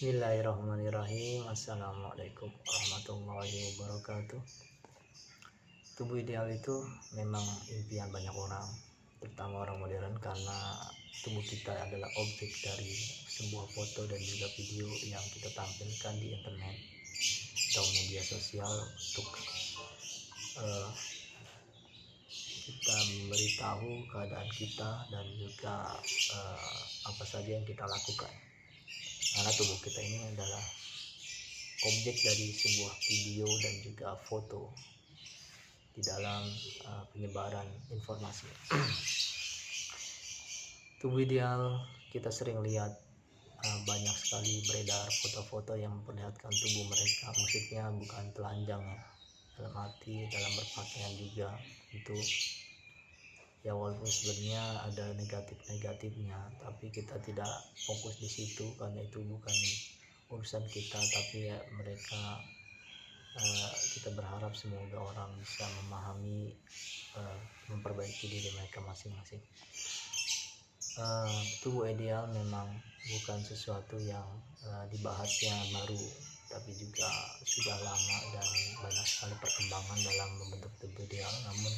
Bismillahirrahmanirrahim. Assalamualaikum warahmatullahi wabarakatuh. Tubuh ideal itu memang impian banyak orang, terutama orang modern, karena tubuh kita adalah objek dari sebuah foto dan juga video yang kita tampilkan di internet atau media sosial untuk kita memberitahu keadaan kita dan juga apa saja yang kita lakukan. Karena tubuh kita ini adalah objek dari sebuah video dan juga foto di dalam penyebaran informasi. Tubuh ideal, kita sering lihat banyak sekali beredar foto-foto yang memperlihatkan tubuh mereka, maksudnya bukan telanjang ya, dalam arti dalam berpakaian juga itu ya, walaupun sebenarnya ada negatifnya, tapi kita tidak fokus di situ karena itu bukan urusan kita. Tapi ya mereka, kita berharap semoga orang bisa memahami, memperbaiki diri mereka masing-masing. Tubuh ideal memang bukan sesuatu yang dibahasnya baru, tapi juga sudah lama dan banyak sekali perkembangan dalam membentuk tubuh ideal. Namun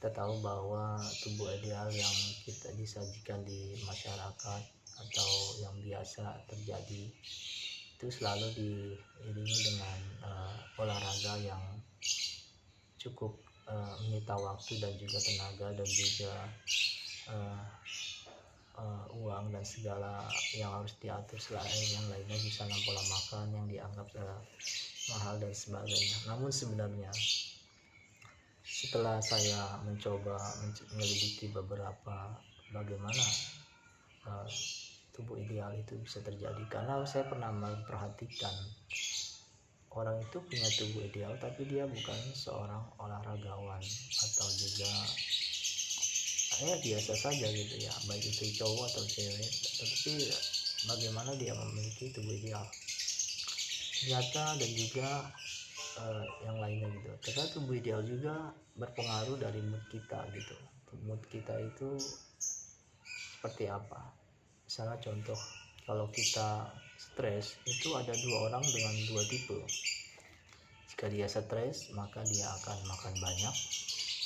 kita tahu bahwa tubuh ideal yang kita disajikan di masyarakat atau yang biasa terjadi itu selalu diiringi dengan olahraga yang cukup menyita waktu dan juga tenaga dan juga uang dan segala yang harus diatur selain yang lainnya, misalnya pola makan yang dianggap mahal dan sebagainya. Namun sebenarnya setelah saya mencoba menyelidiki beberapa bagaimana tubuh ideal itu bisa terjadi, karena saya pernah memperhatikan orang itu punya tubuh ideal tapi dia bukan seorang olahragawan atau juga biasa saja gitu ya, baik itu cowok atau cewek, tapi bagaimana dia memiliki tubuh ideal ternyata, dan juga yang lainnya gitu. Karena tubuh ideal juga berpengaruh dari mood kita gitu. Mood kita itu seperti apa? Misalnya contoh, kalau kita stres itu ada dua orang dengan dua tipe. Jika dia stres maka dia akan makan banyak,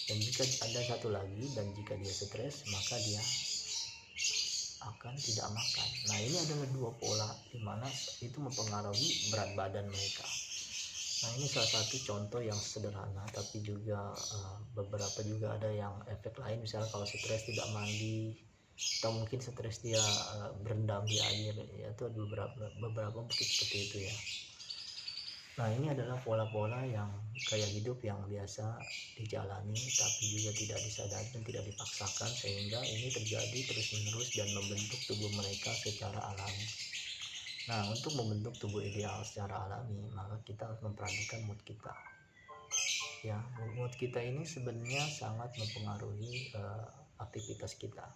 dan jika ada satu lagi, dan jika dia stres maka dia akan tidak makan. Nah, ini adalah dua pola di mana itu mempengaruhi berat badan mereka. Nah, ini salah satu contoh yang sederhana, tapi juga beberapa juga ada yang efek lain. Misalnya kalau stres tidak mandi, atau mungkin stres dia berendam di air, ya itu ada beberapa mungkin seperti itu ya. Nah, ini adalah pola-pola yang gaya hidup yang biasa dijalani tapi juga tidak disadari dan tidak dipaksakan, sehingga ini terjadi terus-menerus dan membentuk tubuh mereka secara alami. Nah, untuk membentuk tubuh ideal secara alami, maka kita harus memperhatikan mood kita. Ya, mood kita ini sebenarnya sangat mempengaruhi aktivitas kita,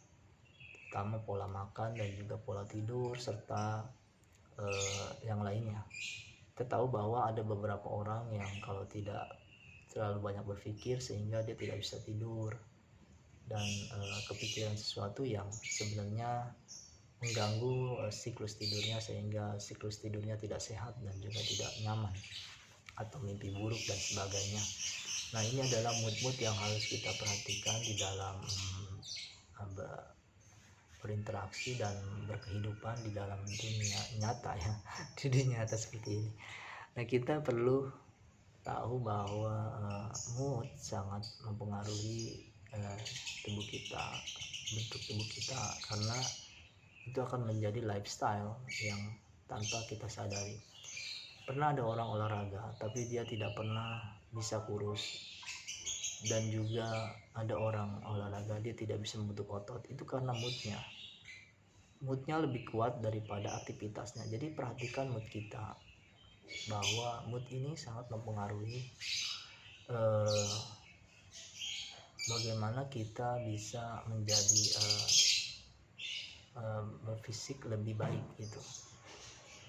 terutama pola makan dan juga pola tidur serta yang lainnya. Kita tahu bahwa ada beberapa orang yang kalau tidak terlalu banyak berpikir sehingga dia tidak bisa tidur dan kepikiran sesuatu yang sebenarnya mengganggu siklus tidurnya, sehingga siklus tidurnya tidak sehat dan juga tidak nyaman, atau mimpi buruk dan sebagainya. Nah, ini adalah mood-mood yang harus kita perhatikan di dalam berinteraksi dan berkehidupan di dalam dunia nyata ya, di dunia nyata seperti ini. Nah, kita perlu tahu bahwa mood sangat mempengaruhi tubuh kita, bentuk tubuh kita, karena itu akan menjadi lifestyle yang tanpa kita sadari. Pernah ada orang olahraga tapi dia tidak pernah bisa kurus, dan juga ada orang olahraga dia tidak bisa membentuk otot. Itu karena moodnya lebih kuat daripada aktivitasnya. Jadi perhatikan mood kita, bahwa mood ini sangat mempengaruhi bagaimana kita bisa menjadi berfisik lebih baik gitu.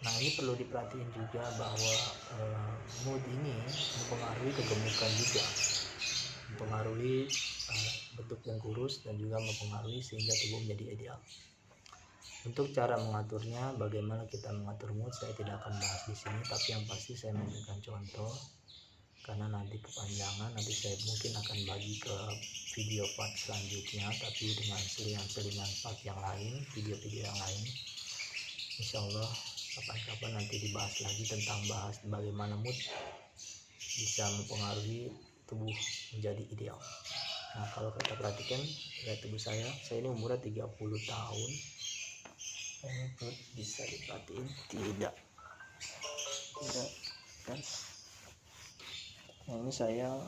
Nah, ini perlu diperhatiin juga bahwa mood ini mempengaruhi kegemukan juga, mempengaruhi bentuk yang kurus, dan juga mempengaruhi sehingga tubuh menjadi ideal. Untuk cara mengaturnya, bagaimana kita mengatur mood, saya tidak akan bahas di sini, tapi yang pasti saya memberikan contoh karena nanti kepanjangan. Nanti saya mungkin akan bagi ke video part selanjutnya, tapi dengan selingan-selingan part yang lain, video-video yang lain. Insya Allah kapan-kapan nanti dibahas lagi tentang bahas bagaimana mood bisa mempengaruhi tubuh menjadi ideal. Nah, kalau kita perhatikan lihat tubuh saya ini umurnya 30 tahun. Ini perut bisa diperhatiin tidak kan. Nah, ini saya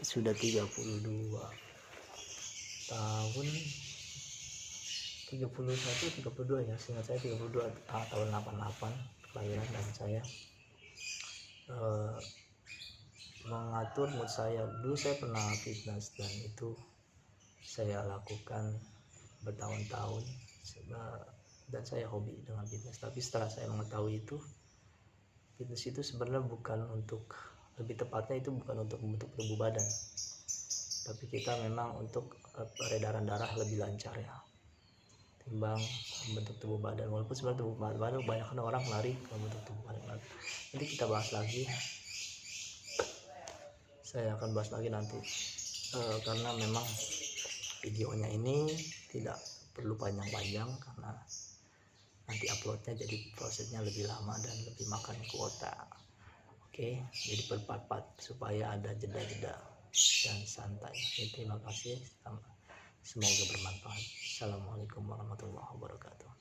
sudah 32 tahun, 32 ya, seingat saya 32 tahun 88 kelahiran, dan saya mengatur mood saya. Dulu saya pernah fitness dan itu saya lakukan bertahun-tahun dan saya hobi dengan fitness. Tapi setelah saya mengetahui itu, fitness itu sebenarnya bukan untuk, lebih tepatnya itu bukan untuk membentuk tubuh badan, tapi kita memang untuk peredaran darah lebih lancar ya, timbang membentuk tubuh badan. Walaupun sebenarnya tubuh badan banyak orang lari ke membentuk tubuh badan. Nanti kita bahas lagi, saya akan bahas lagi nanti, karena memang videonya ini tidak perlu panjang-panjang karena nanti uploadnya jadi prosesnya lebih lama dan lebih makan kuota. Oke, jadi per-part supaya ada jeda-jeda dan santai. Terima kasih, semoga bermanfaat. Assalamualaikum warahmatullahi wabarakatuh.